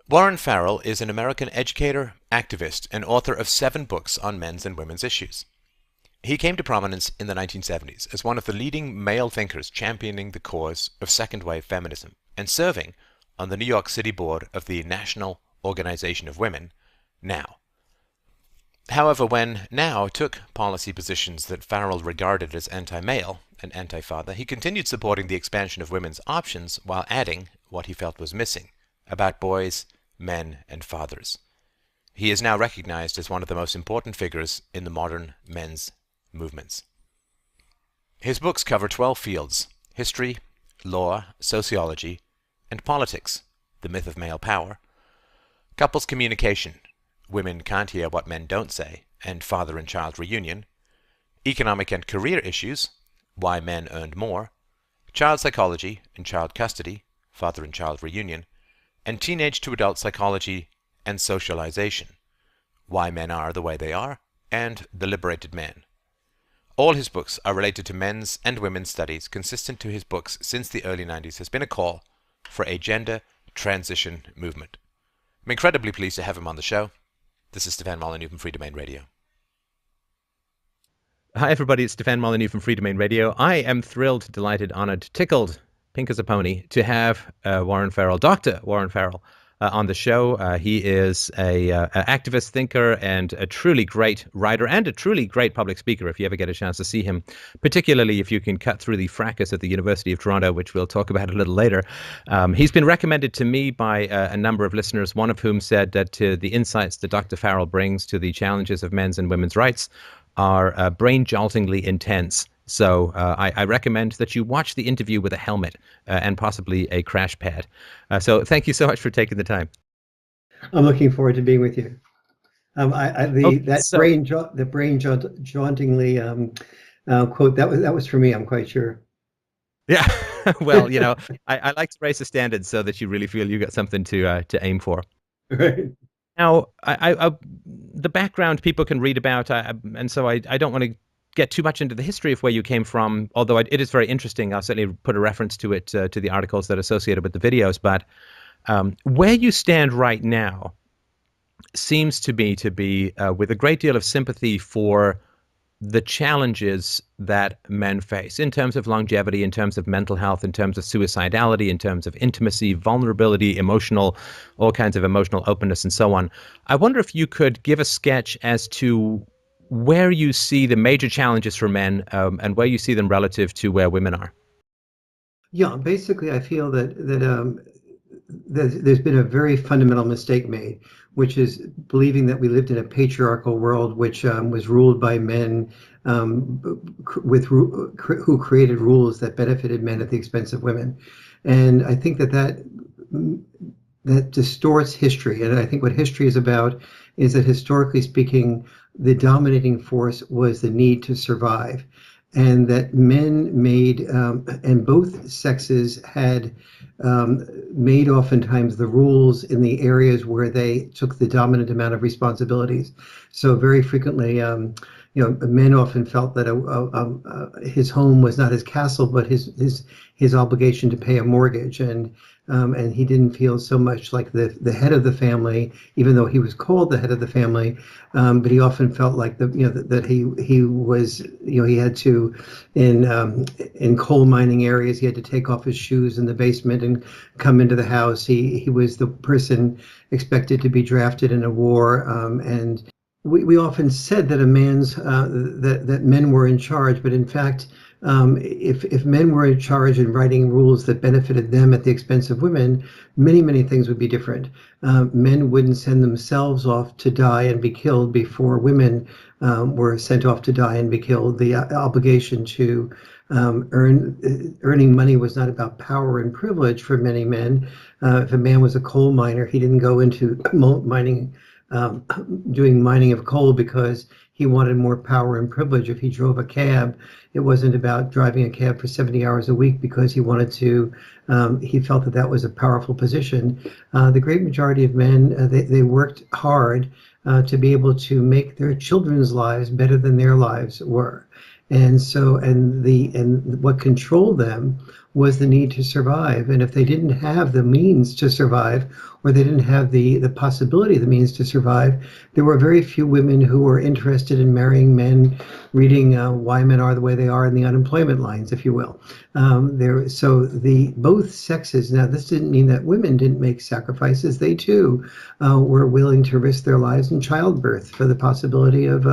Warren Farrell is an American educator, activist, and author of 7 books on men's and women's issues. He came to prominence in the 1970s as one of the leading male thinkers championing the cause of second-wave feminism and serving on the New York City board of the National Organization of Women, NOW. However, when NOW took policy positions that Farrell regarded as anti-male and anti-father, he continued supporting the expansion of women's options while adding what he felt was missing about boys, men, and fathers. He is now recognized as one of the most important figures in the modern men's movements. His books cover 12 fields: history, law, sociology, and politics, the myth of male power, couples communication, women can't hear what men don't say, and father and child reunion, economic and career issues, why men earned more, child psychology and child custody, father and child reunion, and teenage to adult psychology and socialization, why men are the way they are, and the liberated man. All his books are related to men's and women's studies. Consistent to his books since the early 90s has been a call for a gender transition movement. I'm incredibly pleased to have him on the show. This is Stefan Molyneux from Free Domain Radio. Hi, everybody. It's Stefan Molyneux from Free Domain Radio. I am thrilled, delighted, honored, tickled, pink as a pony, to have Warren Farrell, Dr. Warren Farrell, on the show. He is an activist, thinker, and a truly great writer and a truly great public speaker if you ever get a chance to see him, particularly if you can cut through the fracas at the University of Toronto, which we'll talk about a little later. He's been recommended to me by a number of listeners, one of whom said that the insights that Dr. Farrell brings to the challenges of men's and women's rights are brain-joltingly intense. So I recommend that you watch the interview with a helmet and possibly a crash pad. So thank you so much for taking the time. I'm looking forward to being with you. The brain jauntingly quote that was for me. I'm quite sure. Yeah, well, I like to raise the standards so that you really feel you got something to aim for. Right. Now, the background people can read about, and so I don't want to get too much into the history of where you came from, although it is very interesting. I'll certainly put a reference to it, to the articles that are associated with the videos. But where you stand right now seems to be with a great deal of sympathy for the challenges that men face in terms of longevity, in terms of mental health, in terms of suicidality, in terms of intimacy, vulnerability, all kinds of emotional openness, and so on. I wonder if you could give a sketch as to where you see the major challenges for men and where you see them relative to where women are. Yeah, basically, I feel that there's been a very fundamental mistake made, which is believing that we lived in a patriarchal world, which was ruled by men who created rules that benefited men at the expense of women. And I think that distorts history. And I think what history is about is that, historically speaking, the dominating force was the need to survive, and that men made, and both sexes had made oftentimes the rules in the areas where they took the dominant amount of responsibilities. So very frequently, men often felt that his home was not his castle, but his obligation to pay a mortgage, and he didn't feel so much like the head of the family, even though he was called the head of the family. But he often felt like that he was, he had to, in coal mining areas, he had to take off his shoes in the basement and come into the house. He was the person expected to be drafted in a war, and we often said that that men were in charge, but in fact, if men were in charge and writing rules that benefited them at the expense of women, many things would be different. Men wouldn't send themselves off to die and be killed before women were sent off to die and be killed. The obligation to earning money was not about power and privilege for many men. If a man was a coal miner, he didn't go into mining, doing mining of coal because he wanted more power and privilege. If he drove a cab, it wasn't about driving a cab for 70 hours a week because he wanted to, he felt that was a powerful position. The great majority of men, they worked hard to be able to make their children's lives better than their lives were. And so, and what controlled them was the need to survive. And if they didn't have the means to survive, or they didn't have the possibility of the means to survive, there were very few women who were interested in marrying men, reading Why Men Are the Way They Are in the unemployment lines, if you will. So the both sexes. Now, this didn't mean that women didn't make sacrifices. They too were willing to risk their lives in childbirth for the possibility of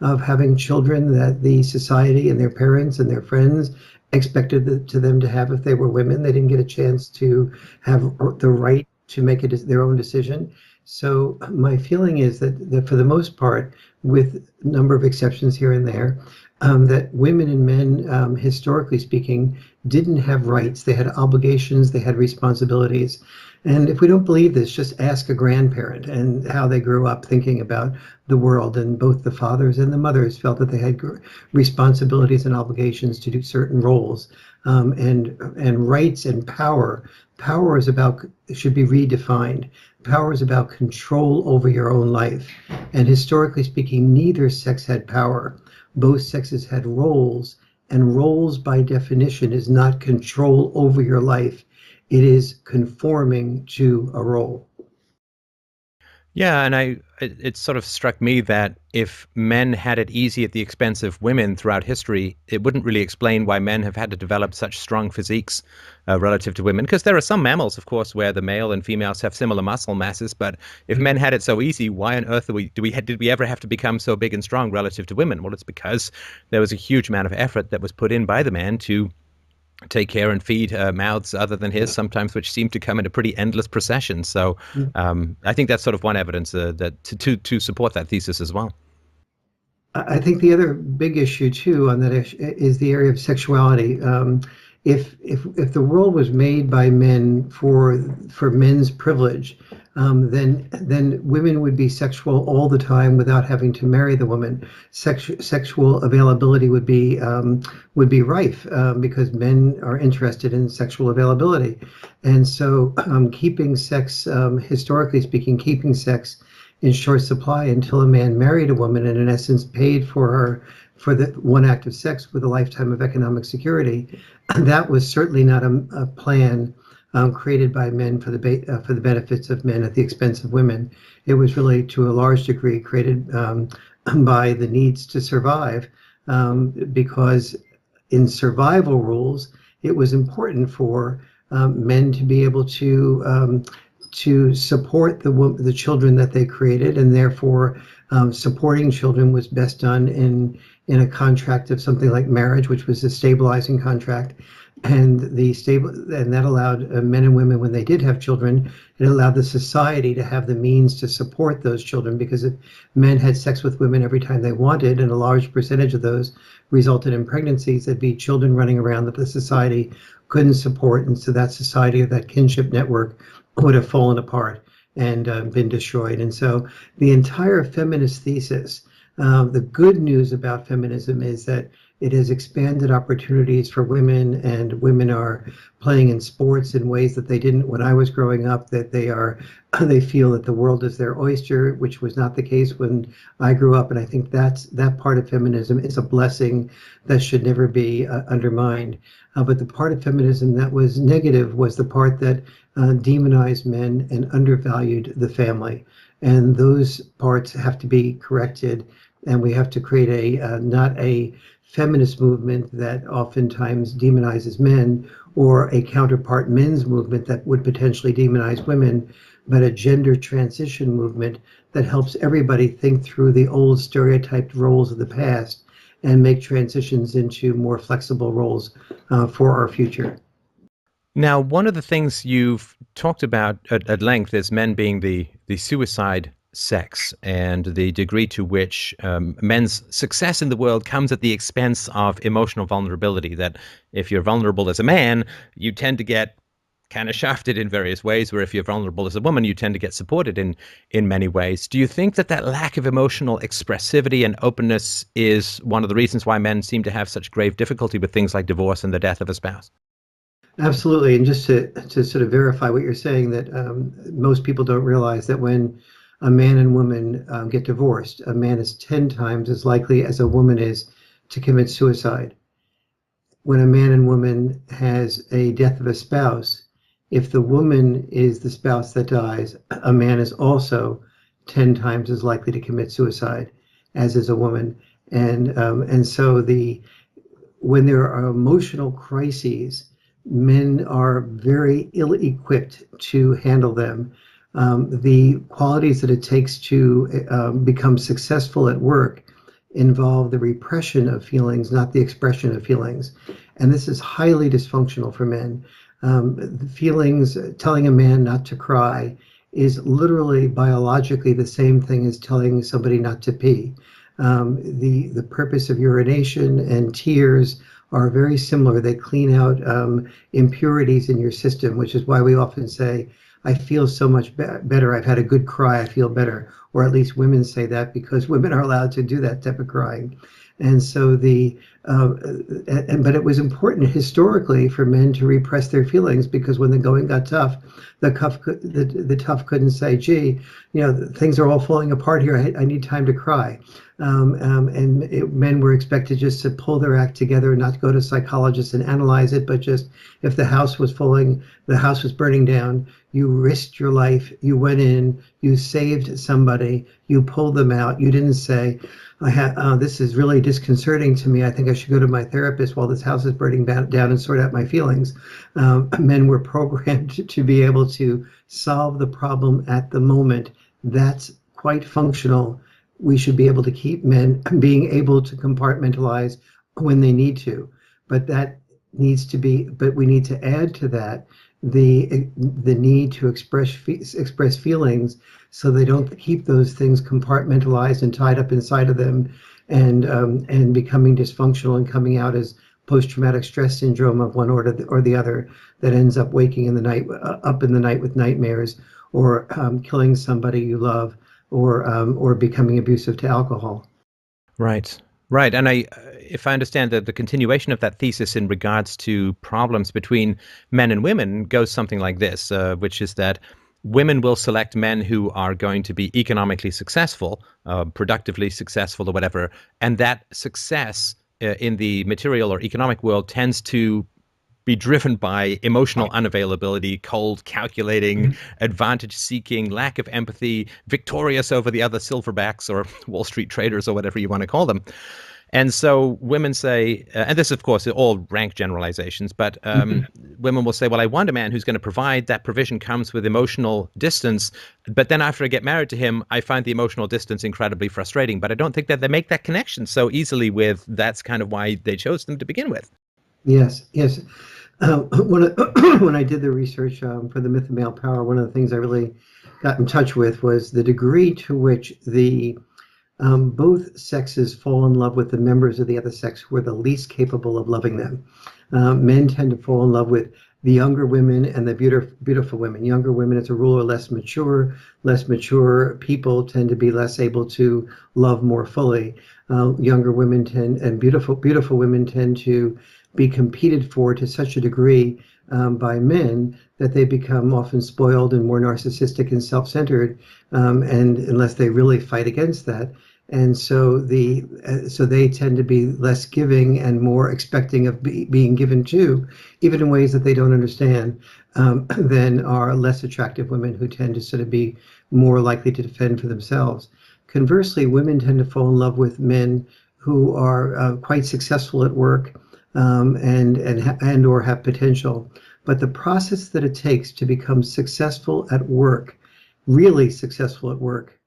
having children that the society and their parents and their friends expected them to have if they were women. They didn't get a chance to have the right to make their own decision. So my feeling is that for the most part, with a number of exceptions here and there, that women and men, historically speaking, didn't have rights. They had obligations, they had responsibilities. And if we don't believe this, just ask a grandparent and how they grew up thinking about the world. And both the fathers and the mothers felt that they had responsibilities and obligations to do certain roles. And rights and power. Power is should be redefined. Power is about control over your own life. And historically speaking, neither sex had power. Both sexes had roles, and roles by definition is not control over your life. It is conforming to a role. Yeah, and it sort of struck me that if men had it easy at the expense of women throughout history, it wouldn't really explain why men have had to develop such strong physiques relative to women. Because there are some mammals, of course, where the male and females have similar muscle masses. But if men had it so easy, why on earth did we ever have to become so big and strong relative to women? Well, it's because there was a huge amount of effort that was put in by the man to take care and feed mouths other than his, sometimes, which seem to come in a pretty endless procession. So I think that's sort of one evidence that to support that thesis as well. I think the other big issue too on that is the area of sexuality. If the world was made by men for men's privilege, then women would be sexual all the time without having to marry the woman. Sexual availability would be rife because men are interested in sexual availability, and so keeping sex, historically speaking, keeping sex in short supply until a man married a woman and in essence paid for her for the one act of sex with a lifetime of economic security. That was certainly not a plan created by men for the benefits of men at the expense of women. It was really, to a large degree, created by the needs to survive, because in survival rules, it was important for men to be able to support the children that they created, and therefore supporting children was best done in a contract of something like marriage, which was a stabilizing contract. And that allowed men and women, when they did have children, it allowed the society to have the means to support those children, because if men had sex with women every time they wanted, and a large percentage of those resulted in pregnancies, there'd be children running around that the society couldn't support. And so that society, or that kinship network, would have fallen apart and been destroyed. And so the entire feminist thesis, the good news about feminism is that it has expanded opportunities for women, and women are playing in sports in ways that they didn't when I was growing up, that they feel that the world is their oyster, which was not the case when I grew up. And I think that part of feminism is a blessing that should never be undermined. But the part of feminism that was negative was the part that demonized men and undervalued the family. And those parts have to be corrected. And we have to create not a feminist movement that oftentimes demonizes men, or a counterpart men's movement that would potentially demonize women, but a gender transition movement that helps everybody think through the old stereotyped roles of the past and make transitions into more flexible roles for our future. Now, one of the things you've talked about at length is men being the suicide sex, and the degree to which men's success in the world comes at the expense of emotional vulnerability. That if you're vulnerable as a man, you tend to get kind of shafted in various ways, where if you're vulnerable as a woman, you tend to get supported in many ways. Do you think that lack of emotional expressivity and openness is one of the reasons why men seem to have such grave difficulty with things like divorce and the death of a spouse? Absolutely. And just to sort of verify what you're saying, that most people don't realize that when a man and woman get divorced, a man is 10 times as likely as a woman is to commit suicide. when a man and woman has a death of a spouse, if the woman is the spouse that dies, a man is also 10 times as likely to commit suicide as is a woman. And so when there are emotional crises, men are very ill-equipped to handle them. The qualities that it takes to become successful at work involve the repression of feelings, not the expression of feelings. And this is highly dysfunctional for men. Feelings, telling a man not to cry is literally biologically the same thing as telling somebody not to pee. The purpose of urination and tears are very similar. They clean out impurities in your system, which is why we often say, I feel so much better. I've had a good cry. I feel better. Or at least women say that because women are allowed to do that type of crying. And so but it was important historically for men to repress their feelings, because when the going got tough, the tough couldn't say, gee, things are all falling apart here. I need time to cry. Men were expected just to pull their act together, not to go to psychologists and analyze it, but just if the house was burning down, you risked your life, you went in, you saved somebody, you pulled them out. You didn't say, this is really disconcerting to me. I think I should go to my therapist while this house is burning down and sort out my feelings. Men were programmed to be able to solve the problem at the moment. That's quite functional. We should be able to keep men being able to compartmentalize when they need to, but we need to add to that the need to express feelings, so they don't keep those things compartmentalized and tied up inside of them, and becoming dysfunctional and coming out as post-traumatic stress syndrome of one or the other, that ends up waking up in the night with nightmares, or killing somebody you love, or becoming abusive to alcohol. Right. Right. And if I understand the continuation of that thesis in regards to problems between men and women goes something like this, which is that women will select men who are going to be economically successful, productively successful or whatever. And that success in the material or economic world tends to be driven by emotional unavailability, cold, calculating, advantage-seeking, lack of empathy, victorious over the other silverbacks or Wall Street traders or whatever you want to call them. And so women say, and this, of course, are all rank generalizations, but women will say, well, I want a man who's going to provide. That provision comes with emotional distance. But then after I get married to him, I find the emotional distance incredibly frustrating. But I don't think that they make that connection so easily with that's kind of why they chose them to begin with. Yes. When I did the research for the Myth of Male Power, one of the things I really got in touch with was the degree to which both sexes fall in love with the members of the other sex who are the least capable of loving them. Men tend to fall in love with the younger women and the beautiful women. Younger women, as a rule, are less mature. Less mature people tend to be less able to love more fully. Younger women and beautiful women tend to be competed for to such a degree by men that they become often spoiled and more narcissistic and self-centered, and unless they really fight against that. And so they tend to be less giving and more expecting of being given to, even in ways that they don't understand, than are less attractive women, who tend to sort of be more likely to defend for themselves. Conversely, women tend to fall in love with men who are quite successful at work, and or have potential. But the process that it takes to become successful at work, really successful at work,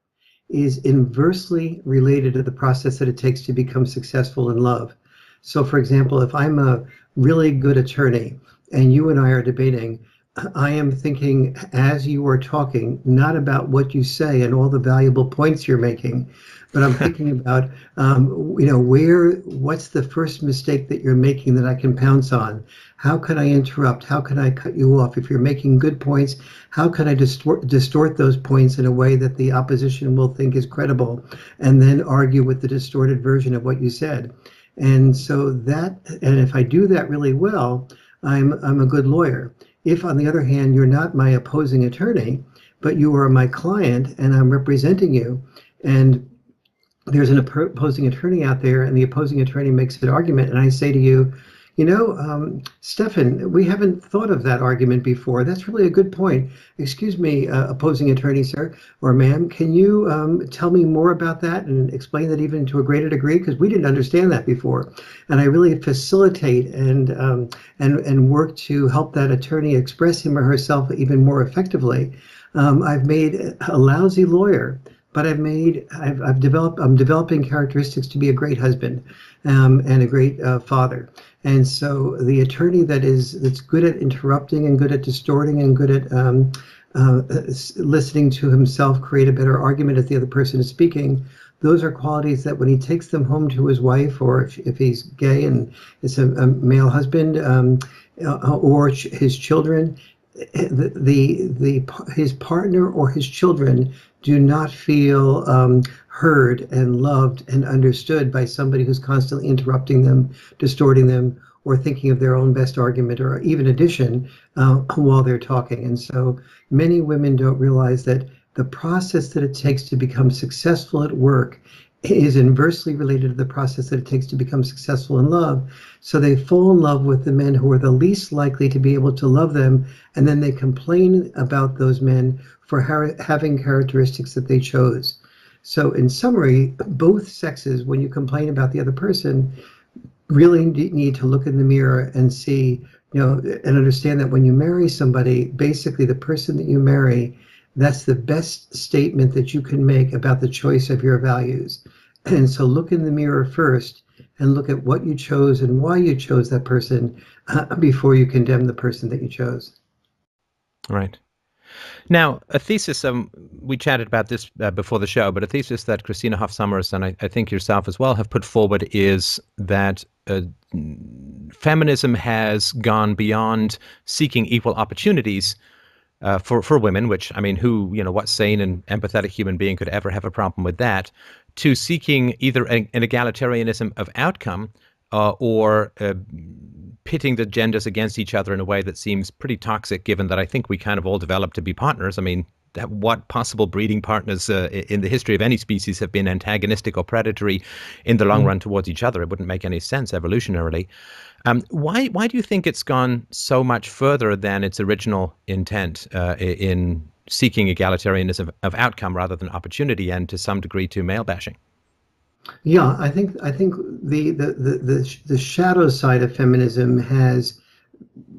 is inversely related to the process that it takes to become successful in love. So, for example, if I'm a really good attorney and you and I are debating, I am thinking as you are talking, not about what you say and all the valuable points you're making, but I'm thinking about, what's the first mistake that you're making that I can pounce on? How can I interrupt? How can I cut you off? If you're making good points, how can I distort those points in a way that the opposition will think is credible, and then argue with the distorted version of what you said? And if I do that really well, I'm a good lawyer. If, on the other hand, you're not my opposing attorney, but you are my client and I'm representing you, and there's an opposing attorney out there, and the opposing attorney makes an argument, and I say to you, Stefan, we haven't thought of that argument before. That's really a good point. Excuse me, opposing attorney, sir, or ma'am, can you tell me more about that and explain that even to a greater degree? Because we didn't understand that before. And I really facilitate and work to help that attorney express him or herself even more effectively. I've made a lousy lawyer, but I'm developing characteristics to be a great husband, and a great father. And so the attorney that's good at interrupting and good at distorting and good at listening to himself create a better argument as the other person is speaking, those are qualities that when he takes them home to his wife, or if he's gay and it's a male husband, or his children, his partner or his children do not feel heard and loved and understood by somebody who's constantly interrupting them, distorting them, or thinking of their own best argument or even addition while they're talking. And so many women don't realize that the process that it takes to become successful at work is inversely related to the process that it takes to become successful in love. So they fall in love with the men who are the least likely to be able to love them, and then they complain about those men for having characteristics that they chose. So in summary, both sexes, when you complain about the other person, really need to look in the mirror and see, and understand that when you marry somebody, basically the person that you marry, that's the best statement that you can make about the choice of your values. And so look in the mirror first and look at what you chose and why you chose that person before you condemn the person that you chose. Right. Now, a thesis, we chatted about this before the show, but a thesis that Christina Hoff Sommers and I think yourself as well have put forward is that feminism has gone beyond seeking equal opportunities for women, which, I mean, what sane and empathetic human being could ever have a problem with that, to seeking either an egalitarianism of outcome or pitting the genders against each other in a way that seems pretty toxic, given that I think we kind of all developed to be partners. I mean, what possible breeding partners in the history of any species have been antagonistic or predatory in the long run towards each other? It wouldn't make any sense evolutionarily. Why do you think it's gone so much further than its original intent in seeking egalitarianism of outcome rather than opportunity, and to some degree to male bashing? Yeah, I think the shadow side of feminism has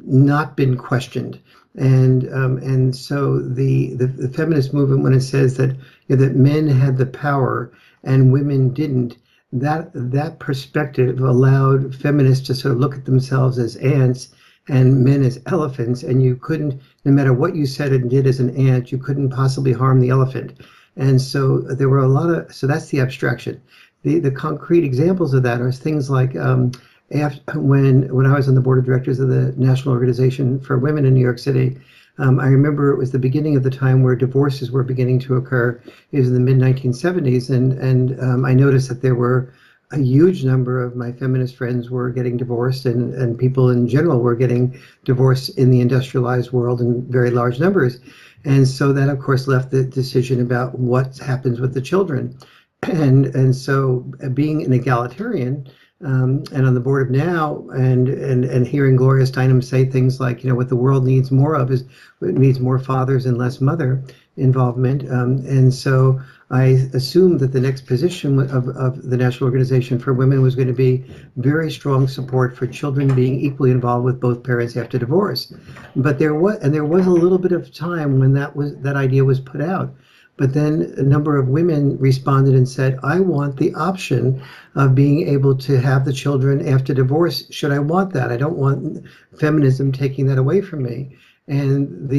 not been questioned, and so the feminist movement, when it says that that men had the power and women didn't, that perspective allowed feminists to sort of look at themselves as ants and men as elephants, and you couldn't, no matter what you said and did as an ant, you couldn't possibly harm the elephant. And so there were so that's the abstraction. The concrete examples of that are things like when I was on the board of directors of the National Organization for Women in New York City, I remember it was the beginning of the time where divorces were beginning to occur. It was in the mid-1970s, and I noticed that there were a huge number of my feminist friends were getting divorced, and people in general were getting divorced in the industrialized world in very large numbers. And so that, of course, left the decision about what happens with the children. And so being an egalitarian, and on the board of now, and hearing Gloria Steinem say things like, what the world needs more of is it needs more fathers and less mother involvement. And so I assumed that the next position of the National Organization for Women was going to be very strong support for children being equally involved with both parents after divorce. But there was a little bit of time when that idea was put out. But then a number of women responded and said, I want the option of being able to have the children after divorce. Should I want that? I don't want feminism taking that away from me. And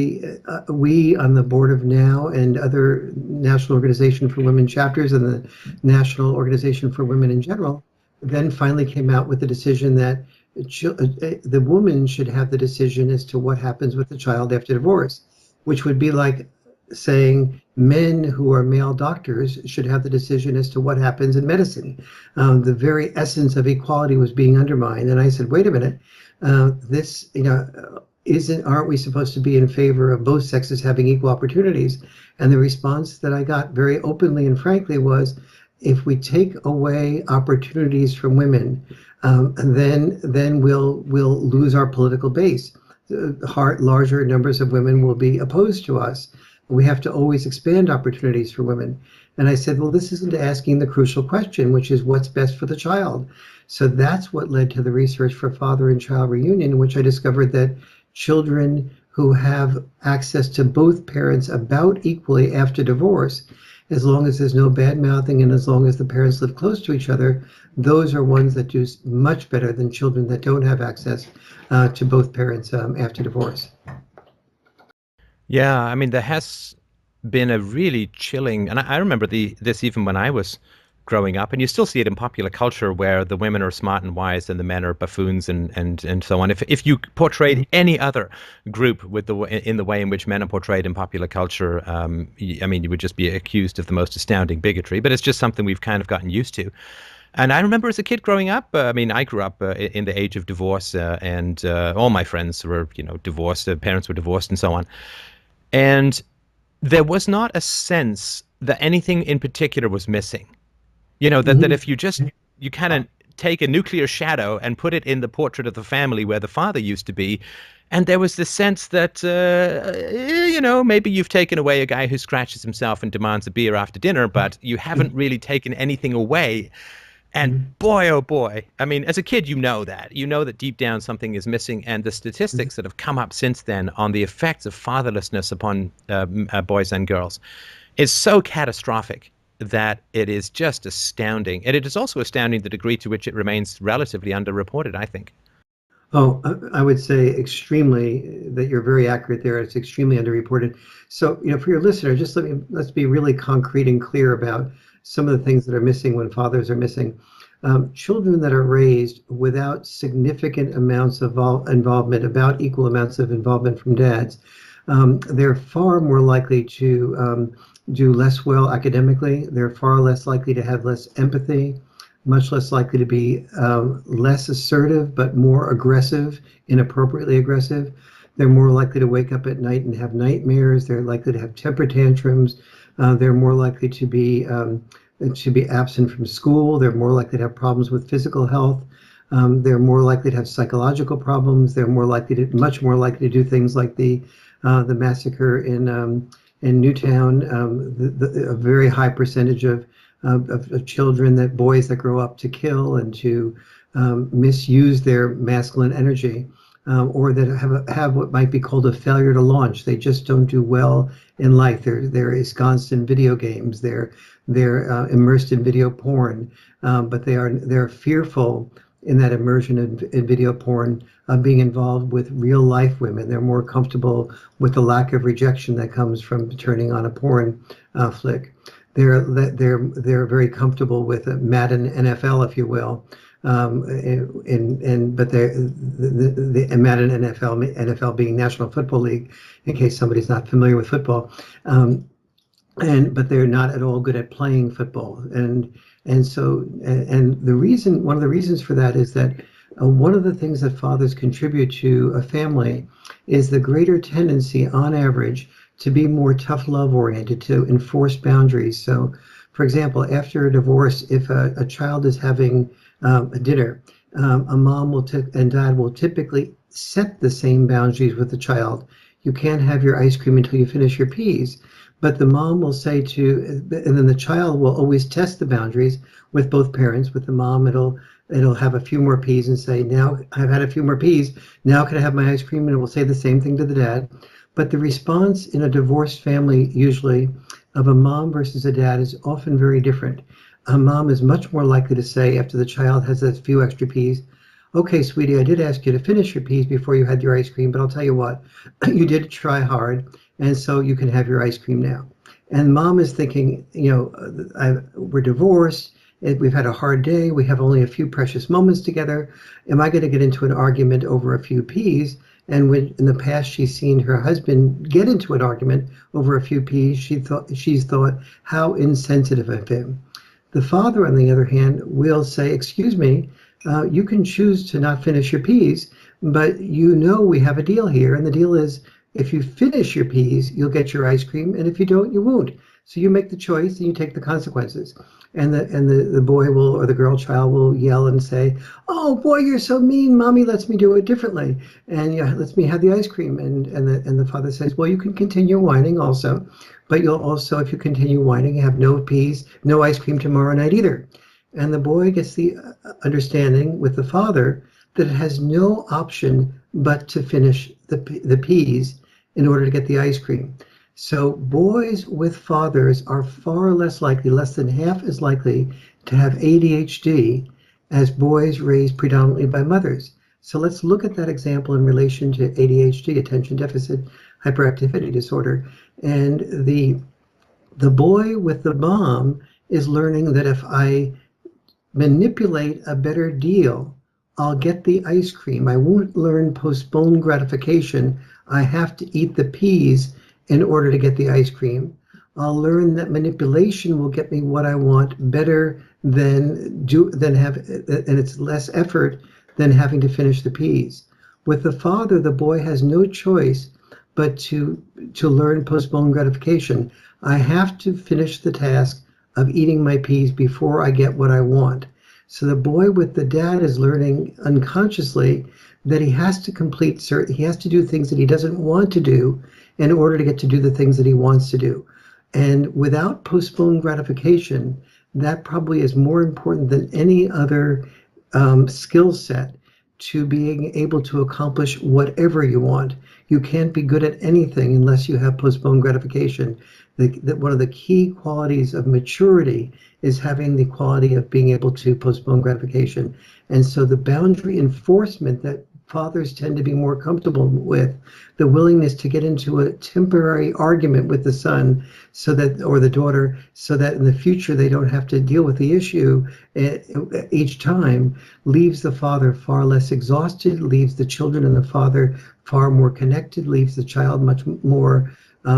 we on the board of NOW and other National Organization for Women chapters and the National Organization for Women in general then finally came out with the decision that the woman should have the decision as to what happens with the child after divorce, which would be like saying men who are male doctors should have the decision as to what happens in medicine. The very essence of equality was being undermined. And I said, wait a minute, this, aren't we supposed to be in favor of both sexes having equal opportunities? And the response that I got very openly and frankly was, if we take away opportunities from women, then we'll lose our political base. Larger numbers of women will be opposed to us. We have to always expand opportunities for women. And I said, well, this isn't asking the crucial question, which is what's best for the child. So that's what led to the research for father and child reunion, in which I discovered that children who have access to both parents about equally after divorce, as long as there's no bad mouthing and as long as the parents live close to each other, those are ones that do much better than children that don't have access to both parents after divorce. Yeah, I mean, there has been a really chilling, and I remember this even when I was growing up, and you still see it in popular culture where the women are smart and wise and the men are buffoons and so on. If you portrayed any other group in the way in which men are portrayed in popular culture, I mean, you would just be accused of the most astounding bigotry. But it's just something we've kind of gotten used to. And I remember as a kid growing up, I mean, I grew up in the age of divorce, and all my friends were, divorced, parents were divorced and so on. And there was not a sense that anything in particular was missing. That if you kind of take a nuclear shadow and put it in the portrait of the family where the father used to be, and there was this sense that, maybe you've taken away a guy who scratches himself and demands a beer after dinner, but you haven't really taken anything away. And boy, oh boy, I mean, as a kid, you know that deep down something is missing. And the statistics that have come up since then on the effects of fatherlessness upon boys and girls is so catastrophic that it is just astounding. And it is also astounding the degree to which it remains relatively underreported, I think. Oh, I would say extremely, that you're very accurate there. It's extremely underreported. So, for your listener, let's be really concrete and clear about some of the things that are missing when fathers are missing. Children that are raised without significant amounts of involvement, about equal amounts of involvement from dads, they're far more likely to do less well academically. They're far less likely to have less empathy, much less likely to be less assertive, but more aggressive, inappropriately aggressive. They're more likely to wake up at night and have nightmares. They're likely to have temper tantrums. They're more likely to be absent from school. They're more likely to have problems with physical health. They're more likely to have psychological problems. They're much more likely to do things like the massacre in Newtown. A very high percentage of children, boys that grow up to kill and to misuse their masculine energy. Or that have what might be called a failure to launch. They just don't do well in life. They're ensconced in video games. They're immersed in video porn, but they're fearful in that immersion in video porn of being involved with real life women. They're more comfortable with the lack of rejection that comes from turning on a porn flick. They're very comfortable with Madden NFL, if you will. But the Madden NFL being National Football League, in case somebody's not familiar with football, but they're not at all good at playing football, and one of the reasons for that is that one of the things that fathers contribute to a family is the greater tendency, on average, to be more tough love oriented, to enforce boundaries. So, for example, after a divorce, if a child is having a dinner, a mom and dad will typically set the same boundaries with the child. You can't have your ice cream until you finish your peas. But the mom will say and then the child will always test the boundaries with both parents. With the mom, it'll have a few more peas and say, now I've had a few more peas, now can I have my ice cream? And it will say the same thing to the dad. But the response in a divorced family, usually, of a mom versus a dad is often very different. A mom is much more likely to say, after the child has a few extra peas, okay, sweetie, I did ask you to finish your peas before you had your ice cream, but I'll tell you what, you did try hard, and so you can have your ice cream now. And mom is thinking, we're divorced, we've had a hard day, we have only a few precious moments together. Am I going to get into an argument over a few peas? And when in the past she's seen her husband get into an argument over a few peas, she's thought, how insensitive of him. The father, on the other hand, will say, excuse me, you can choose to not finish your peas, but we have a deal here. And the deal is, if you finish your peas, you'll get your ice cream. And if you don't, you won't. So you make the choice and you take the consequences. And the boy will, or the girl child will yell and say, "Oh boy, you're so mean. Mommy lets me do it differently, and yeah, lets me have the ice cream." And the father says, "Well, you can continue whining also, but you'll also, if you continue whining, have no peas, no ice cream tomorrow night either." And the boy gets the understanding with the father that it has no option but to finish the peas in order to get the ice cream. So boys with fathers are far less likely, less than half as likely, to have ADHD as boys raised predominantly by mothers. So let's look at that example in relation to ADHD, attention deficit hyperactivity disorder. And the boy with the mom is learning that if I manipulate a better deal, I'll get the ice cream. I won't learn postponed gratification. I have to eat the peas in order to get the ice cream. I'll learn that manipulation will get me what I want better than have, and it's less effort than having to finish the peas. With the father, the boy has no choice but to learn postponed gratification. I have to finish the task of eating my peas before I get what I want. So the boy with the dad is learning unconsciously that he has to he has to do things that he doesn't want to do in order to get to do the things that he wants to do. And without postponed gratification, that probably is more important than any other skill set to being able to accomplish whatever you want. You can't be good at anything unless you have postponed gratification. One of the key qualities of maturity is having the quality of being able to postpone gratification. And so the boundary enforcement that fathers tend to be more comfortable with, the willingness to get into a temporary argument with the son or the daughter, so that in the future they don't have to deal with the issue each time, leaves the father far less exhausted, leaves the children and the father far more connected, leaves the child much more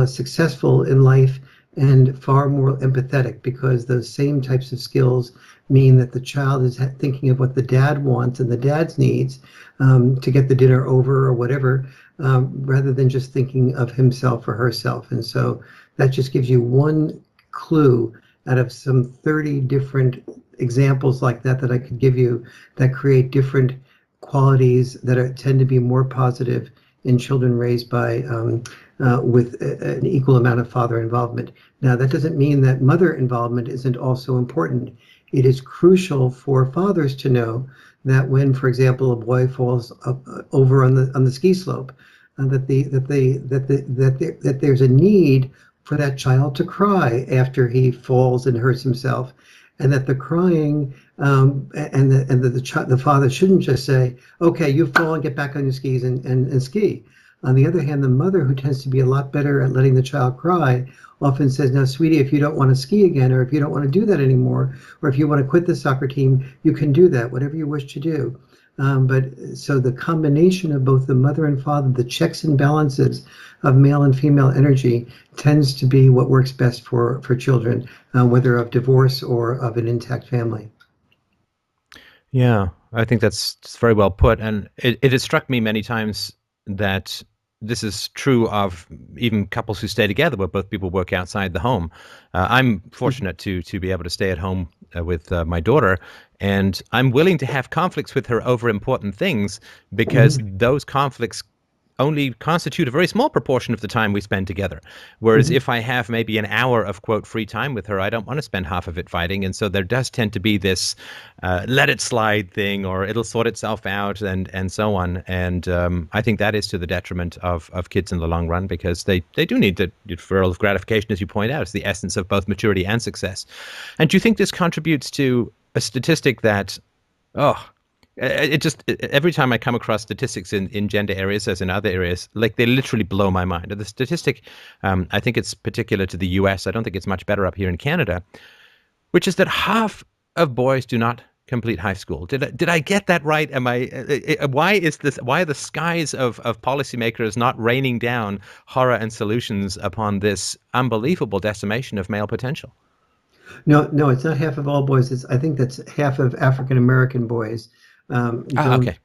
successful in life and far more empathetic, because those same types of skills mean that the child is thinking of what the dad wants and the dad's needs to get the dinner over or whatever, rather than just thinking of himself or herself. And so that just gives you one clue out of some 30 different examples like that I could give you that create different qualities that tend to be more positive in children raised by with an equal amount of father involvement. Now, that doesn't mean that mother involvement isn't also important. It is crucial for fathers to know that when, for example, a boy falls over on the ski slope, that there's a need for that child to cry after he falls and hurts himself, and that the crying and the father shouldn't just say, "Okay, you've fallen, get back on your skis and ski." On the other hand, the mother, who tends to be a lot better at letting the child cry, often says, "Now, sweetie, if you don't want to ski again, or if you don't want to do that anymore, or if you want to quit the soccer team, you can do that, whatever you wish to do." But so the combination of both the mother and father, the checks and balances of male and female energy, tends to be what works best for children, whether of divorce or of an intact family. Yeah, I think that's very well put. And it has struck me many times that this is true of even couples who stay together where both people work outside the home. I'm fortunate to be able to stay at home with my daughter, and I'm willing to have conflicts with her over important things because those conflicts only constitute a very small proportion of the time we spend together. Whereas if I have maybe an hour of, quote, free time with her, I don't want to spend half of it fighting. And so there does tend to be this let it slide thing, or it'll sort itself out, and so on. And I think that is to the detriment of kids in the long run, because they do need the deferral of gratification, as you point out. It's the essence of both maturity and success. And do you think this contributes to a statistic that, every time I come across statistics in gender areas, as in other areas, like, they literally blow my mind. The statistic, I think it's particular to the US. I don't think it's much better up here in Canada, which is that half of boys do not complete high school. Did I get that right? Why are the skies of policymakers not raining down horror and solutions upon this unbelievable decimation of male potential? No, it's not half of all boys. I think that's half of African American boys don't Okay.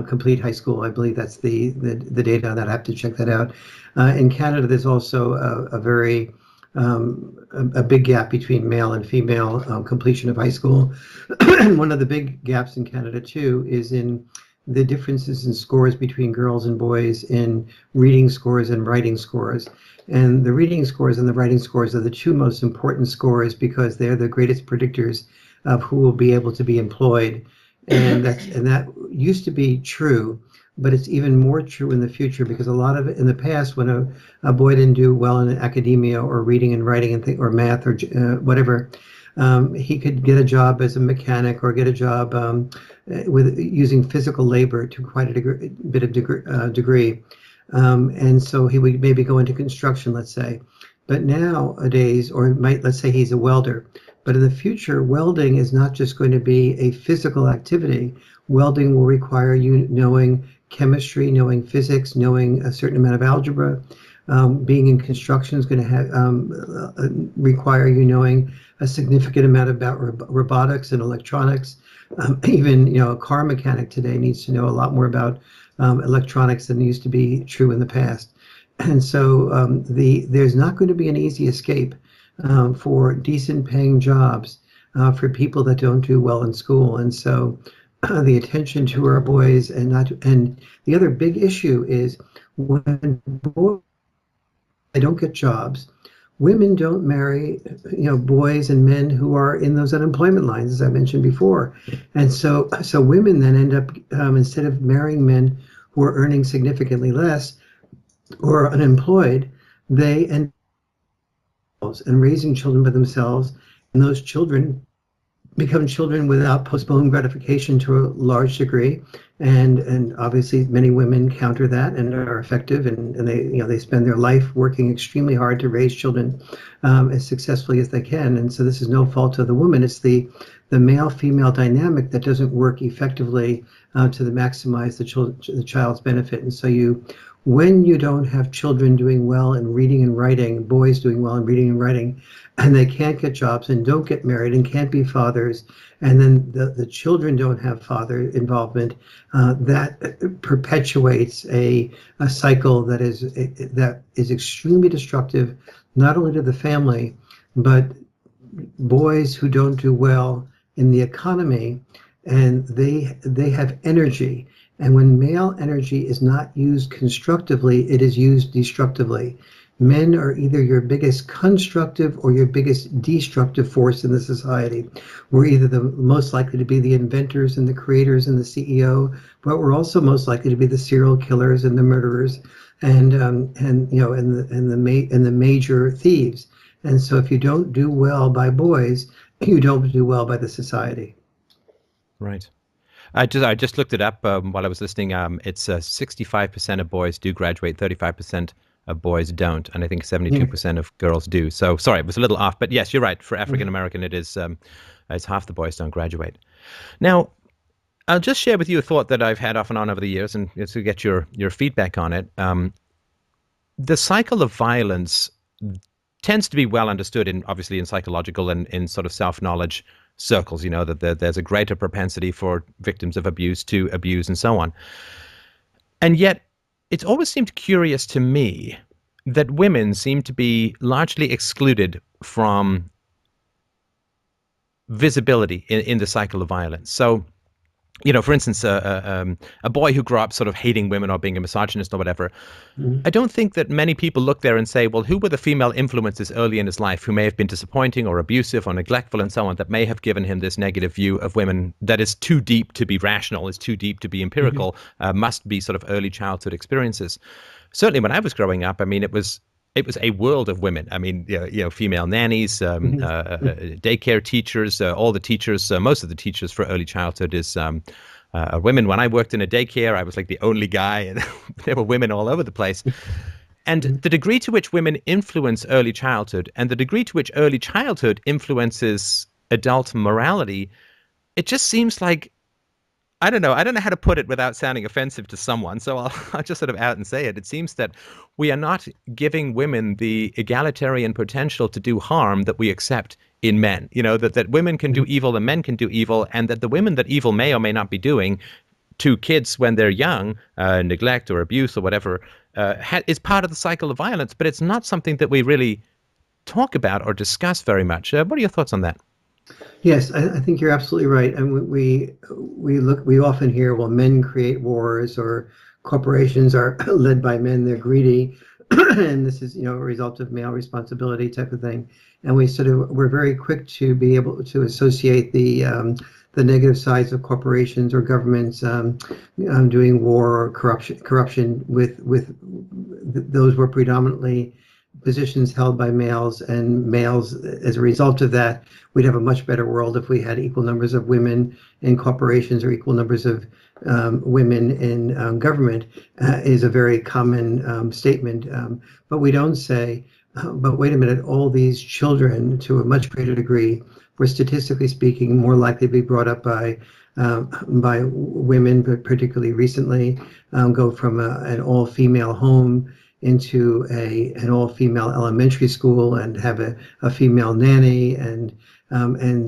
complete high school. I believe that's the data on that. I have to check that out. In Canada, there's also a very a big gap between male and female completion of high school. And one of the big gaps in Canada, too, is in the differences in scores between girls and boys in reading scores and writing scores. And the reading scores and the writing scores are the two most important scores because they're the greatest predictors of who will be able to be employed. And that used to be true, but it's even more true in the future because a lot of it in the past, when a boy didn't do well in academia or reading and writing or math or whatever, he could get a job as a mechanic or get a job with using physical labor to quite a bit of degree. And so he would maybe go into construction, let's say. But nowadays, let's say he's a welder. But in the future, welding is not just going to be a physical activity. Welding will require you knowing chemistry, knowing physics, knowing a certain amount of algebra. Being in construction is going to require you knowing a significant amount about robotics and electronics. Even a car mechanic today needs to know a lot more about electronics than used to be true in the past. And so there's not going to be an easy escape for decent paying jobs for people that don't do well in school. And so the attention to our boys and the other big issue is when boys don't get jobs, women don't marry boys and men who are in those unemployment lines, as I mentioned before. And so women then end up instead of marrying men who are earning significantly less or are unemployed, they end up and raising children by themselves, and those children become children without postponed gratification to a large degree, and obviously many women counter that and are effective, and they spend their life working extremely hard to raise children as successfully as they can. And so this is no fault of the woman; it's the male-female dynamic that doesn't work effectively to maximize the child's benefit. And so when you don't have children doing well in reading and writing, boys doing well in reading and writing, and they can't get jobs and don't get married and can't be fathers, and then the children don't have father involvement, that perpetuates a cycle that is extremely destructive, not only to the family, but boys who don't do well in the economy, and they have energy. And when male energy is not used constructively, it is used destructively. Men are either your biggest constructive or your biggest destructive force in the society. We're either the most likely to be the inventors and the creators and the CEO, but we're also most likely to be the serial killers and the murderers and the major thieves. And so if you don't do well by boys, you don't do well by the society. Right. I just looked it up while I was listening. It's 65% of boys do graduate, 35% of boys don't, and I think 72% of girls do. So sorry, it was a little off, but yes, you're right. For African American, it's half the boys don't graduate. Now, I'll just share with you a thought that I've had off and on over the years, and to get your feedback on it. The cycle of violence tends to be well understood obviously in psychological and in sort of self-knowledge circles, that there's a greater propensity for victims of abuse to abuse and so on. And yet it's always seemed curious to me that women seem to be largely excluded from visibility in the cycle of violence. So, for instance, a boy who grew up sort of hating women or being a misogynist or whatever, I don't think that many people look there and say, well, who were the female influences early in his life who may have been disappointing or abusive or neglectful and so on, that may have given him this negative view of women that is too deep to be rational, is too deep to be empirical, must be sort of early childhood experiences. Certainly when I was growing up, I mean, it was a world of women. I mean, female nannies, daycare teachers, all the teachers, most of the teachers for early childhood are women. When I worked in a daycare, I was like the only guy, and there were women all over the place. And the degree to which women influence early childhood and the degree to which early childhood influences adult morality, it just seems like, I don't know how to put it without sounding offensive to someone, so I'll just sort of out and say it. It seems that we are not giving women the egalitarian potential to do harm that we accept in men. That women can do evil and men can do evil, and that the women that evil may or may not be doing to kids when they're young, neglect or abuse or whatever, is part of the cycle of violence, but it's not something that we really talk about or discuss very much. What are your thoughts on that? Yes, I think you're absolutely right. And we often hear, well, men create wars, or corporations are led by men, they're greedy, and this is, a result of male responsibility type of thing. And we're very quick to be able to associate the negative sides of corporations or governments doing war or corruption with those were predominantly positions held by males, and males, as a result of that, we'd have a much better world if we had equal numbers of women in corporations or equal numbers of women in government, is a very common statement. But we don't say, but wait a minute, all these children, to a much greater degree, were statistically speaking more likely to be brought up by women, but particularly recently, go from an all-female home into an all-female elementary school and have a female nanny, and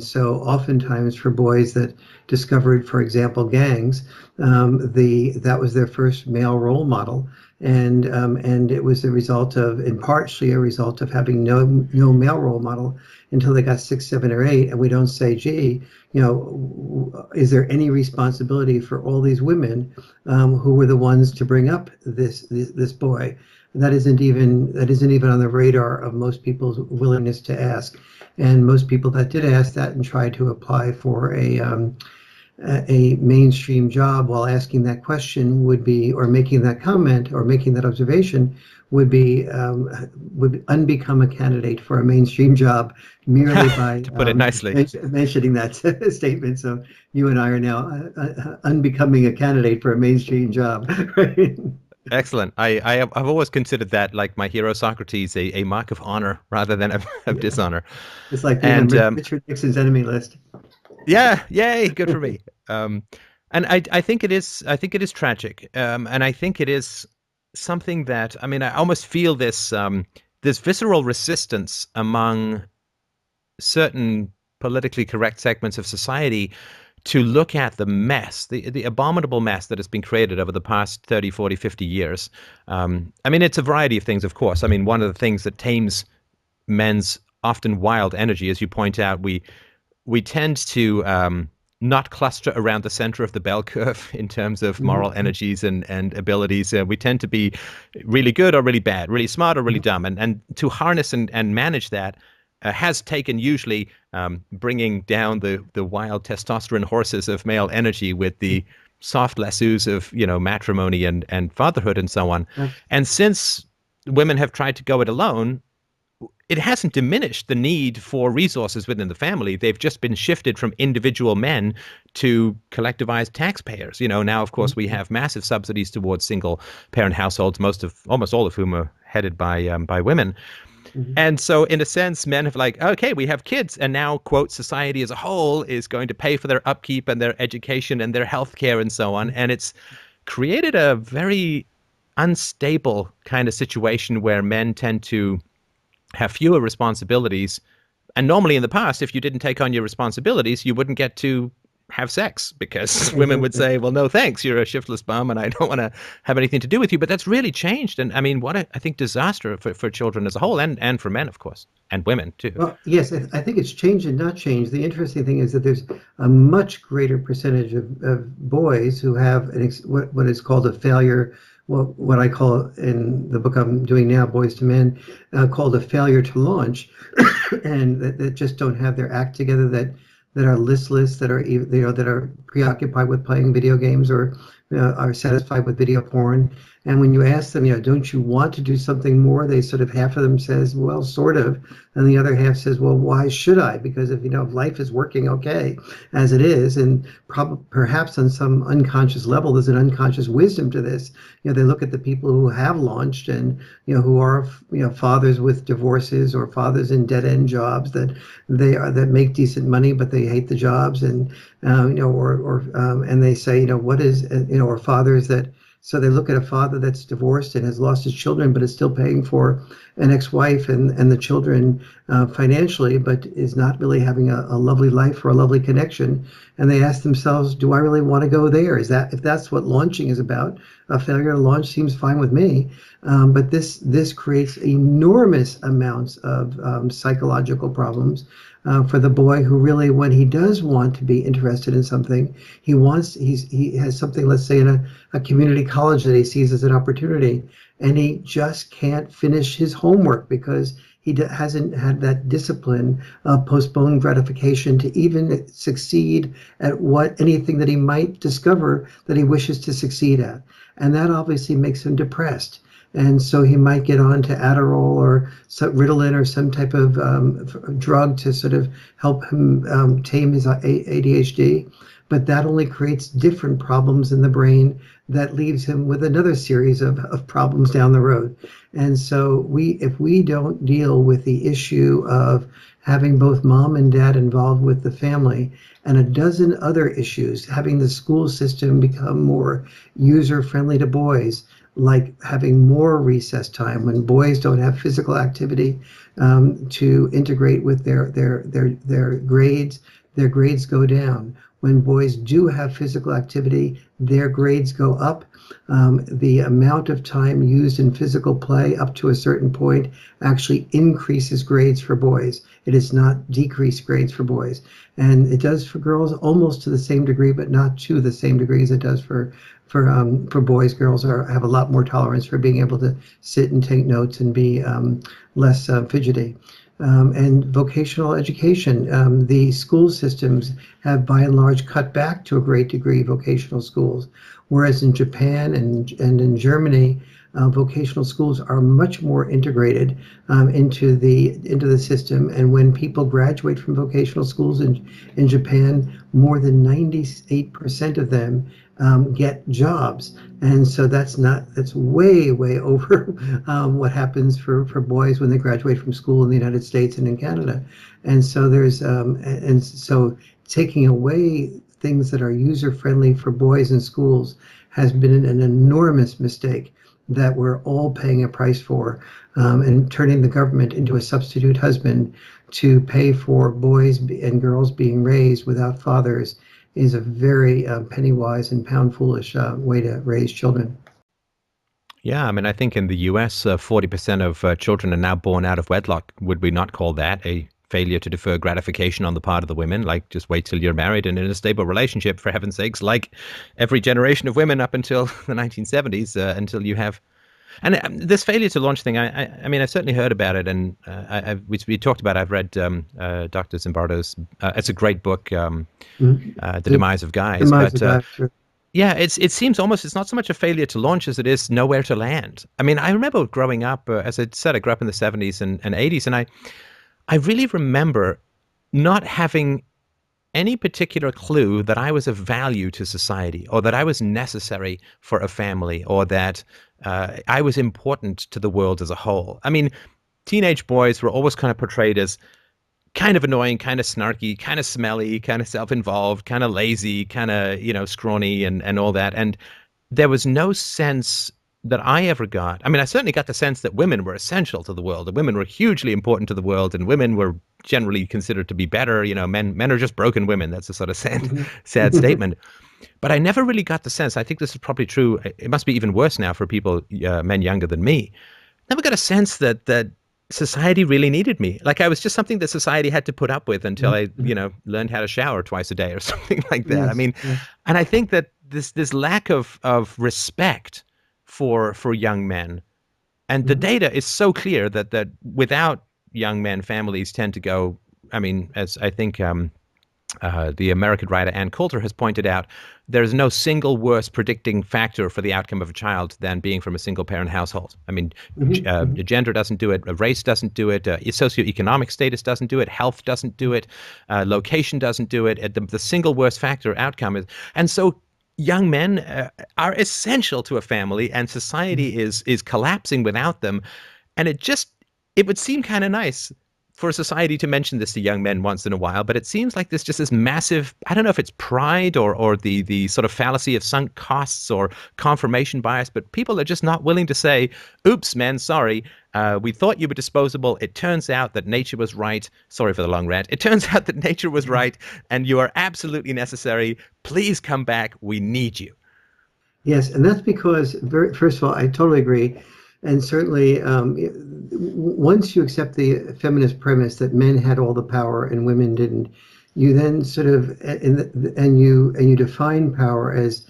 so oftentimes for boys that discovered, for example, gangs, that was their first male role model, and it was a result of, and partially a result of having no male role model until they got 6, 7, or 8, and we don't say, gee, is there any responsibility for all these women who were the ones to bring up this boy? That isn't even on the radar of most people's willingness to ask, and most people that did ask that and tried to apply for a mainstream job while asking that question would be, or making that comment or making that observation, would unbecome a candidate for a mainstream job merely by to put it nicely, mentioning that statement. So you and I are now unbecoming a candidate for a mainstream job, right? Excellent. I've always considered that, like my hero Socrates, a mark of honor rather than of dishonor. It's like being on Richard Nixon's enemy list. Yeah, yay, good for me. And I think it is tragic, and I think it is something that, I mean, I almost feel this visceral resistance among certain politically correct segments of society to look at the mess, the abominable mess that has been created over the past 30, 40, 50 years. I mean, it's a variety of things, of course. I mean, one of the things that tames men's often wild energy, as you point out, we tend to not cluster around the center of the bell curve in terms of moral energies and abilities. We tend to be really good or really bad, really smart or really dumb. And to harness and manage that has taken usually bringing down the wild testosterone horses of male energy with the soft lassos of, matrimony and fatherhood and so on. And since women have tried to go it alone, it hasn't diminished the need for resources within the family. They've just been shifted from individual men to collectivized taxpayers. Now, of course, we have massive subsidies towards single parent households, almost all of whom are headed by women. And so, in a sense, men have okay, we have kids, and now, quote, society as a whole is going to pay for their upkeep and their education and their health care and so on. And it's created a very unstable kind of situation where men tend to have fewer responsibilities. And normally in the past, if you didn't take on your responsibilities, you wouldn't get to have sex, because women would say, well, no, thanks, you're a shiftless bum and I don't want to have anything to do with you. But that's really changed. And I mean, what I think disaster for children as a whole, and for men, of course, and women too. Well, yes, I think it's changed and not changed. The interesting thing is that there's a much greater percentage of boys who have what is called a failure, what I call in the book I'm doing now, Boys to Men, called a failure to launch, and that just don't have their act together, that are listless, that are preoccupied with playing video games, or are satisfied with video porn. And when you ask them, don't you want to do something more? They sort of, half of them says, well, sort of. And the other half says, well, why should I? Because if life is working okay as it is, and perhaps on some unconscious level, there's an unconscious wisdom to this. They look at the people who have launched and, who are, fathers with divorces, or fathers in dead end jobs that make decent money, but they hate the jobs. And, and they say, what is, or fathers that, so they look at a father that's divorced and has lost his children, but is still paying for an ex-wife and the children financially, but is not really having a lovely life or a lovely connection. And they ask themselves, do I really want to go there? Is that, if that's what launching is about, a failure to launch seems fine with me. But this creates enormous amounts of psychological problems for the boy who really, when he does want to be interested in something, he has something, let's say in a community college that he sees as an opportunity, and he just can't finish his homework because he hasn't had that discipline of postponed gratification to even succeed at anything that he might discover that he wishes to succeed at. And that obviously makes him depressed. And so he might get on to Adderall or Ritalin or some type of drug to sort of help him tame his ADHD. But that only creates different problems in the brain that leaves him with another series of problems down the road. And so if we don't deal with the issue of having both mom and dad involved with the family and a dozen other issues, having the school system become more user-friendly to boys, like having more recess time when boys don't have physical activity to integrate with their grades go down. When boys do have physical activity, their grades go up. The amount of time used in physical play up to a certain point actually increases grades for boys. It does not decrease grades for boys. And it does for girls almost to the same degree, but not to the same degree as it does for boys. Girls have a lot more tolerance for being able to sit and take notes and be less fidgety. And vocational education. The school systems have by and large cut back to a great degree vocational schools, whereas in Japan and in Germany, vocational schools are much more integrated into the system. And when people graduate from vocational schools in Japan, more than 98% of them get jobs. And so that's way over what happens for boys when they graduate from school in the United States and in Canada. And so taking away things that are user friendly for boys in schools has been an enormous mistake that we're all paying a price for, and turning the government into a substitute husband to pay for boys and girls being raised without fathers is a very penny wise and pound foolish way to raise children. Yeah, I mean, I think in the US, 40% of children are now born out of wedlock. Would we not call that a failure to defer gratification on the part of the women? Like, just wait till you're married and in a stable relationship, for heaven's sakes, like every generation of women up until the 1970s, until you have. And this failure to launch thing, I mean, I've certainly heard about it, and we talked about it. I've read Dr. Zimbardo's, it's a great book, The Demise of Guys. Sure. Yeah, it seems almost it's not so much a failure to launch as it is nowhere to land. I mean, I remember growing up, as I said, I grew up in the 70s and 80s, and I really remember not having any particular clue that I was of value to society, or that I was necessary for a family, or that I was important to the world as a whole. I mean, teenage boys were always kind of portrayed as kind of annoying, kind of snarky, kind of smelly, kind of self-involved, kind of lazy, kind of, scrawny and all that. And there was no sense that I ever got. I mean, I certainly got the sense that women were essential to the world, and women were hugely important to the world, and women were generally considered to be better. Men are just broken women. That's a sort of sad statement. But I never really got the sense, I think this is probably true, it must be even worse now for people, men younger than me, never got a sense that society really needed me. Like I was just something that society had to put up with until I, learned how to shower twice a day or something like that. Yes, I mean, yes. And I think that this lack of respect for young men, and the data is so clear that without young men, families tend to go, I mean, as I think the American writer Ann Coulter has pointed out, there's no single worse predicting factor for the outcome of a child than being from a single-parent household. I mean, gender doesn't do it, race doesn't do it, socioeconomic status doesn't do it, health doesn't do it, location doesn't do it. The single worst factor outcome is, and so young men are essential to a family, and society is collapsing without them. And it would seem kind of nice for society to mention this to young men once in a while, but it seems like there's just this massive, I don't know if it's pride or the sort of fallacy of sunk costs or confirmation bias, but people are just not willing to say, oops, man, sorry, We thought you were disposable. It turns out that nature was right. Sorry for the long rant. It turns out that nature was right, and you are absolutely necessary. Please come back. We need you. Yes, and that's because, first of all, I totally agree. And certainly, once you accept the feminist premise that men had all the power and women didn't, you then sort of, and you define power as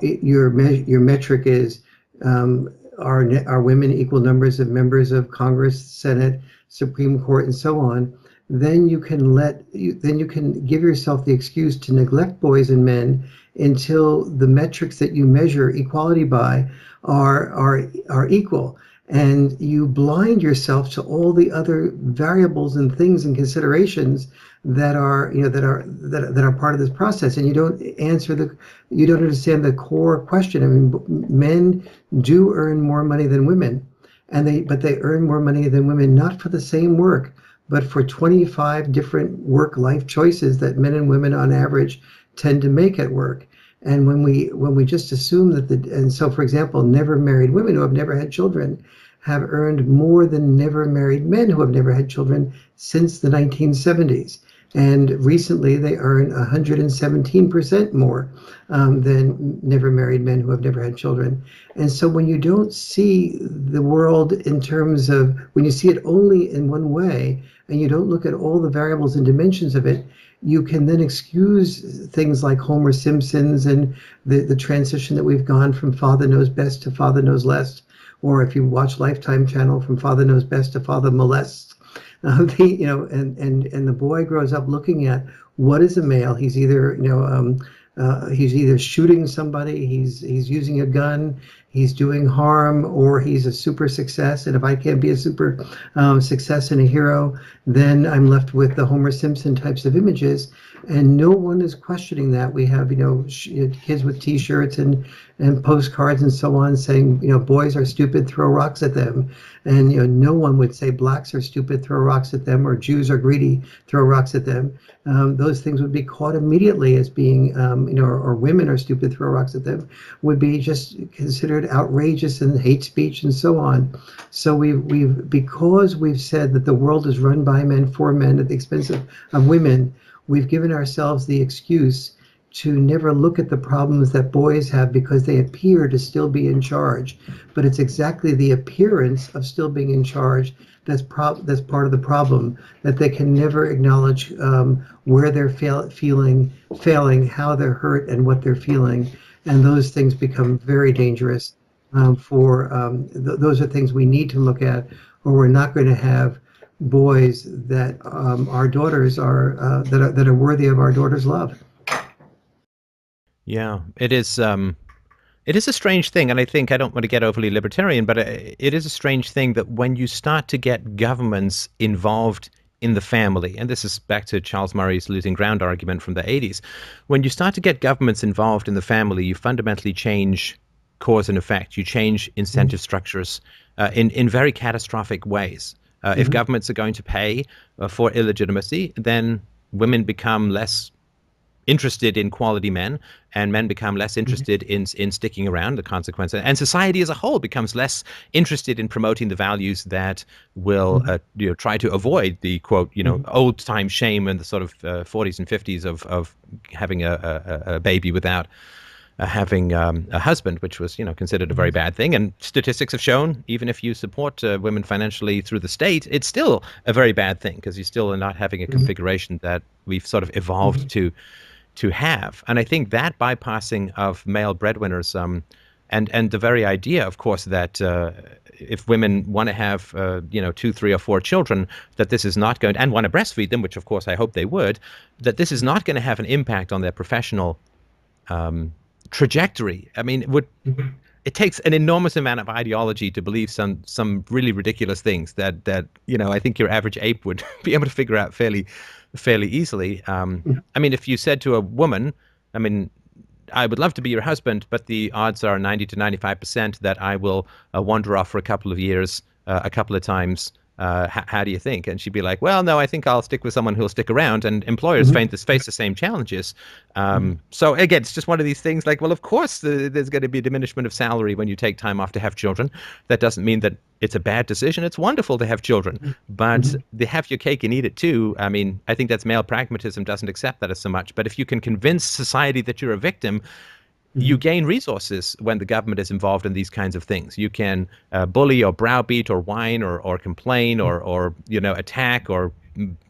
your metric is, are women equal numbers of members of Congress, Senate, Supreme Court, and so on. Then you can give yourself the excuse to neglect boys and men until the metrics that you measure equality by are equal, and you blind yourself to all the other variables and things and considerations that are part of this process, and you don't understand the core question. I mean, men do earn more money than women, but they earn more money than women not for the same work, but for 25 different work-life choices that men and women on average tend to make at work. And when we just assume and so, for example, never married women who have never had children have earned more than never married men who have never had children since the 1970s. And recently they earn 117% more than never married men who have never had children. And so when you don't see the world when you see it only in one way, and you don't look at all the variables and dimensions of it, you can then excuse things like Homer Simpson's and the transition that we've gone from Father Knows Best to Father Knows Less, or if you watch Lifetime Channel, from Father Knows Best to Father Molests. And the boy grows up looking at what is a male. He's either shooting somebody, he's using a gun, he's doing harm, or he's a super success. And if I can't be a super success and a hero, then I'm left with the Homer Simpson types of images. And no one is questioning that. We have, kids with T-shirts and postcards and so on saying, boys are stupid, throw rocks at them. And, no one would say blacks are stupid, throw rocks at them, or Jews are greedy, throw rocks at them. Those things would be caught immediately as being, or women are stupid, throw rocks at them, would be just considered outrageous and hate speech and so on. So because we've said that the world is run by men for men at the expense of women, we've given ourselves the excuse to never look at the problems that boys have because they appear to still be in charge. But it's exactly the appearance of still being in charge that's part of the problem, that they can never acknowledge where they're failing, how they're hurt, and what they're feeling. And those things become very dangerous. Those are things we need to look at, or we're not going to have boys that our daughters are that are worthy of our daughters' love. Yeah, it is. It is a strange thing, and I think I don't want to get overly libertarian, but it is a strange thing that when you start to get governments involved in the family, and this is back to Charles Murray's losing ground argument from the 80s, when you start to get governments involved in the family, you fundamentally change cause and effect. You change incentive structures in very catastrophic ways. If governments are going to pay for illegitimacy, then women become less interested in quality men, and men become less interested in sticking around, the consequence. And society as a whole becomes less interested in promoting the values that will try to avoid the, quote, old-time shame in the sort of 40s and 50s of having a baby without having a husband, which was, considered a very bad thing. And statistics have shown, even if you support women financially through the state, it's still a very bad thing because you still are not having a configuration that we've sort of evolved to have. And I think that bypassing of male breadwinners and the very idea, of course, that if women want to have 2, 3, or 4 children, that this is not going and want to breastfeed them, which of course I hope they would, that this is not going to have an impact on their professional trajectory. I mean, it takes an enormous amount of ideology to believe some really ridiculous things that I think your average ape would be able to figure out fairly easily. I mean, if you said to a woman, I mean, I would love to be your husband, but the odds are 90 to 95% that I will wander off for a couple of years, a couple of times How do you think? And she'd be like, well, no, I think I'll stick with someone who'll stick around. And employers Hmm. face the same challenges. So again, it's just one of these things like, well, of course, there's going to be a diminishment of salary when you take time off to have children. That doesn't mean that it's a bad decision. It's wonderful to have children, but Hmm. they have your cake and eat it too. I mean, I think that's male pragmatism doesn't accept that as so much. But if you can convince society that you're a victim, you Hmm. gain resources when the government is involved in these kinds of things. You can bully or browbeat or whine or complain or attack or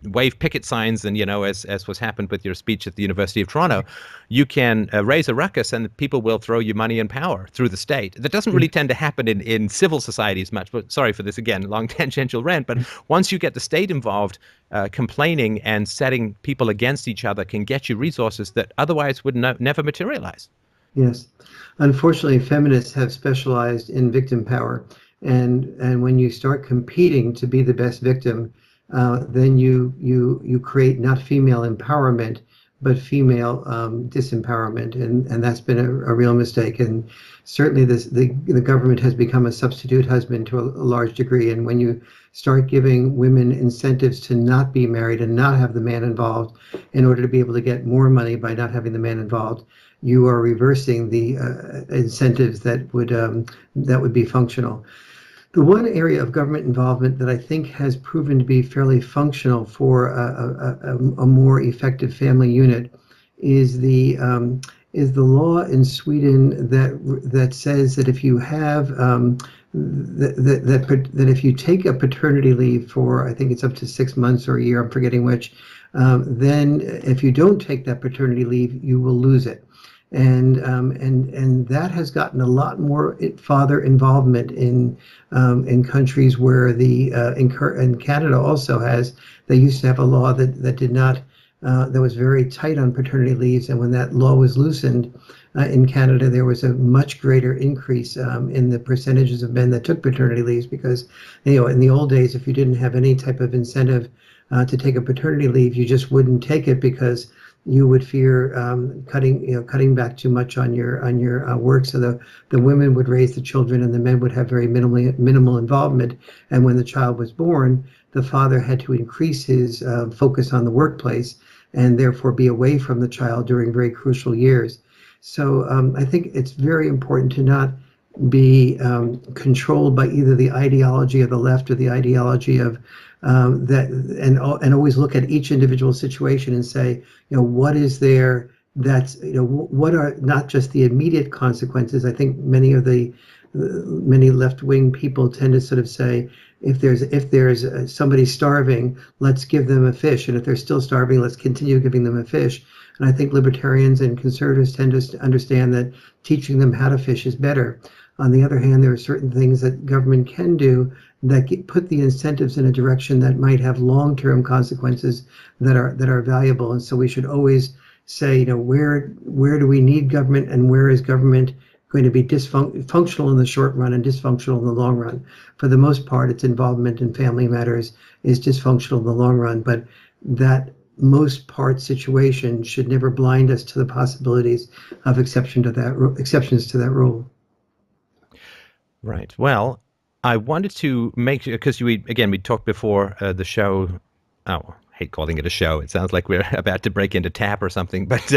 wave picket signs, and as was happened with your speech at the University of Toronto, you can raise a ruckus and people will throw you money and power through the state. That doesn't really tend to happen in civil societies much, but sorry for this again, long tangential rant, but once you get the state involved, complaining and setting people against each other can get you resources that otherwise would never materialize. Yes. Unfortunately, feminists have specialized in victim power. And when you start competing to be the best victim, then you create not female empowerment, but female disempowerment. And that's been a real mistake. And certainly the government has become a substitute husband to a large degree. And when you start giving women incentives to not be married and not have the man involved in order to be able to get more money by not having the man involved, you are reversing the incentives that would be functional. The one area of government involvement that I think has proven to be fairly functional for a more effective family unit is the law in Sweden that says that if you have that if you take a paternity leave for, I think it's up to 6 months or a year, I'm forgetting which, then if you don't take that paternity leave, you will lose it. And that has gotten a lot more father involvement in countries where in Canada also has. They used to have a law that did not that was very tight on paternity leaves, and when that law was loosened in Canada, there was a much greater increase in the percentages of men that took paternity leaves, because in the old days, if you didn't have any type of incentive to take a paternity leave, you just wouldn't take it because you would fear cutting back too much on your work. So the women would raise the children and the men would have very minimal involvement. And when the child was born, the father had to increase his focus on the workplace and therefore be away from the child during very crucial years. So I think it's very important to not be controlled by either the ideology of the left or the ideology of that, and always look at each individual situation and say, what is there that's, what are not just the immediate consequences. I think many left-wing people tend to sort of say, if there's somebody starving, let's give them a fish, and if they're still starving, let's continue giving them a fish. And I think libertarians and conservatives tend to understand that teaching them how to fish is better. On the other hand, there are certain things that government can do that put the incentives in a direction that might have long-term consequences that are valuable. And so we should always say, where do we need government, and where is government going to be functional in the short run and dysfunctional in the long run. For the most part, its involvement in family matters is dysfunctional in the long run, but that most part situation should never blind us to the possibilities of exceptions to that rule. Right. Well, I wanted to make, because we talked before the show. Oh, I hate calling it a show. It sounds like we're about to break into tap or something. But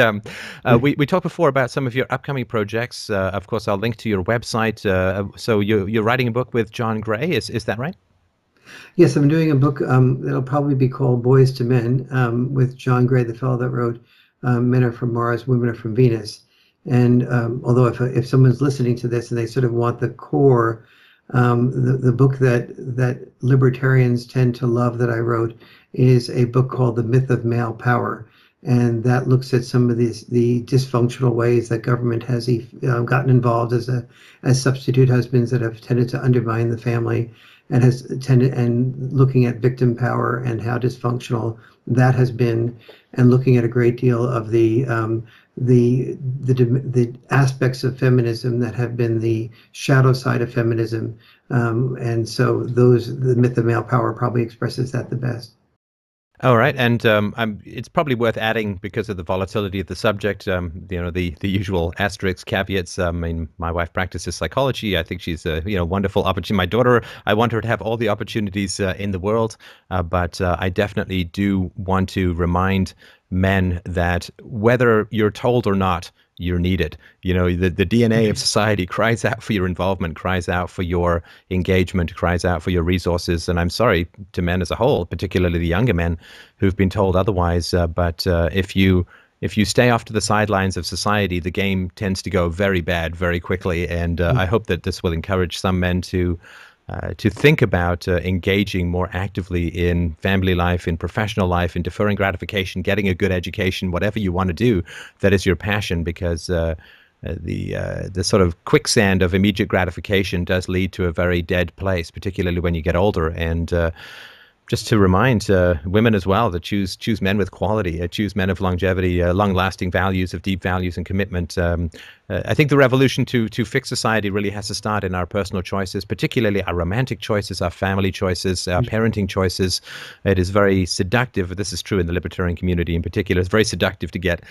we talked before about some of your upcoming projects. Of course, I'll link to your website. So you're writing a book with John Gray. Is that right? Yes, I'm doing a book that'll probably be called Boys to Men, with John Gray, the fellow that wrote Men Are From Mars, Women Are From Venus. And although if someone's listening to this and they sort of want the core, the book that libertarians tend to love that I wrote is a book called The Myth of Male Power. And that looks at some of the dysfunctional ways that government has gotten involved as substitute husbands that have tended to undermine the family, and looking at victim power and how dysfunctional that has been, and looking at a great deal of the aspects of feminism that have been the shadow side of feminism, and so the Myth of Male Power probably expresses that the best. All right, and it's probably worth adding because of the volatility of the subject. The usual asterisks, caveats. I mean, my wife practices psychology. I think she's a wonderful opportunity. My daughter, I want her to have all the opportunities in the world, but I definitely do want to remind men that whether you're told or not, you're needed. The DNA of society cries out for your involvement, cries out for your engagement, cries out for your resources. And I'm sorry to men as a whole, particularly the younger men who've been told otherwise. But if you stay off to the sidelines of society, the game tends to go very bad very quickly. And I hope that this will encourage some men to think about engaging more actively in family life, in professional life, in deferring gratification, getting a good education, whatever you want to do that is your passion, because the sort of quicksand of immediate gratification does lead to a very dead place, particularly when you get older. And just to remind women as well that choose men with quality, choose men of longevity, long-lasting values, of deep values and commitment. I think the revolution to fix society really has to start in our personal choices, particularly our romantic choices, our family choices, our parenting choices. It is very seductive. This is true in the libertarian community in particular. It's very seductive to get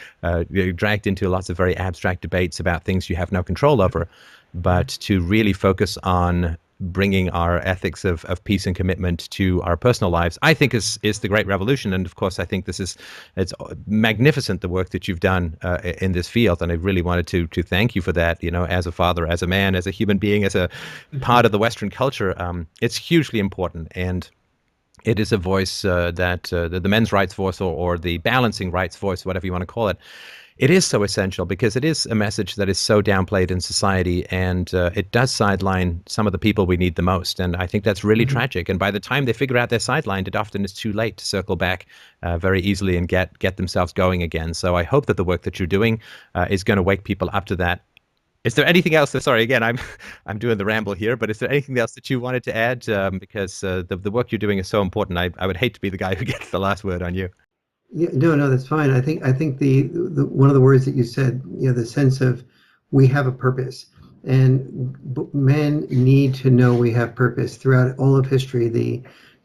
dragged into lots of very abstract debates about things you have no control over, but to really focus on bringing our ethics of peace and commitment to our personal lives, I think is the great revolution. And of course, I think it's magnificent, the work that you've done in this field. And I really wanted to thank you for that, as a father, as a man, as a human being, as a part of the Western culture. It's hugely important. And it is a voice that the men's rights voice, or the balancing rights voice, whatever you want to call it. It is so essential because it is a message that is so downplayed in society, and it does sideline some of the people we need the most. And I think that's really tragic. And by the time they figure out they're sidelined, it often is too late to circle back very easily and get themselves going again. So I hope that the work that you're doing is going to wake people up to that. Is there anything else? Sorry, again, I'm doing the ramble here, but is there anything else that you wanted to add? Because the work you're doing is so important. I would hate to be the guy who gets the last word on you. Yeah, no, that's fine. I think the one of the words that you said, the sense of we have a purpose, and men need to know we have purpose throughout all of history.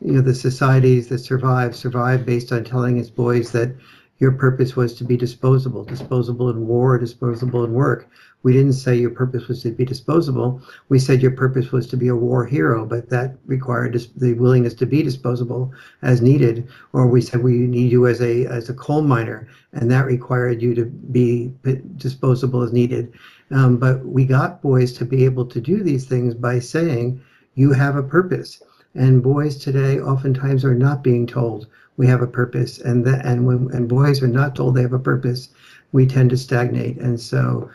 The societies that survive based on telling its boys that your purpose was to be disposable in war, disposable in work. We didn't say your purpose was to be disposable. We said your purpose was to be a war hero, but that required the willingness to be disposable as needed. Or we said we need you as a coal miner, and that required you to be disposable as needed. But we got boys to be able to do these things by saying you have a purpose. And boys today oftentimes are not being told we have a purpose, and when boys are not told they have a purpose, we tend to stagnate. And so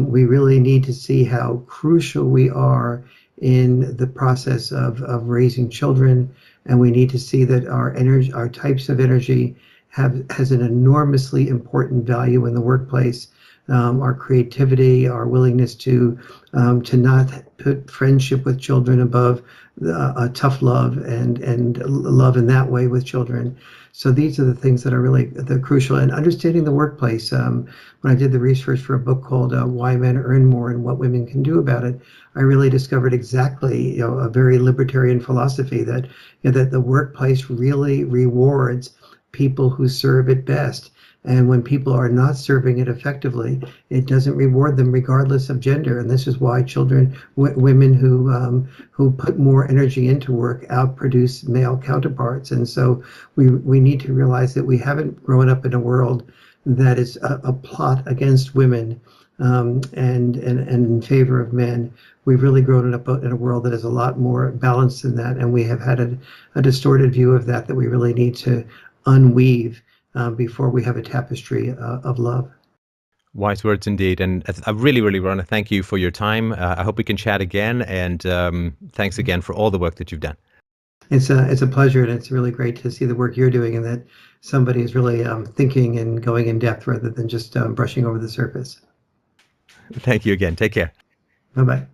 we really need to see how crucial we are in the process of raising children, and we need to see that our energy, our types of energy, has an enormously important value in the workplace. Our creativity, our willingness to not put friendship with children above a tough love, and love in that way with children. So these are the things that are really the crucial. And understanding the workplace. When I did the research for a book called Why Men Earn More and What Women Can Do About It, I really discovered exactly a very libertarian philosophy that that the workplace really rewards people who serve it best. And when people are not serving it effectively, it doesn't reward them regardless of gender. And this is why women who put more energy into work outproduce male counterparts. And so we need to realize that we haven't grown up in a world that is a plot against women and in favor of men. We've really grown up in a world that is a lot more balanced than that. And we have had a distorted view of that we really need to unweave before we have a tapestry of love. Wise words indeed. And I really, really want to thank you for your time. I hope we can chat again. And thanks again for all the work that you've done. It's a pleasure, and it's really great to see the work you're doing, and that somebody is really thinking and going in depth rather than just brushing over the surface. Thank you again. Take care. Bye-bye.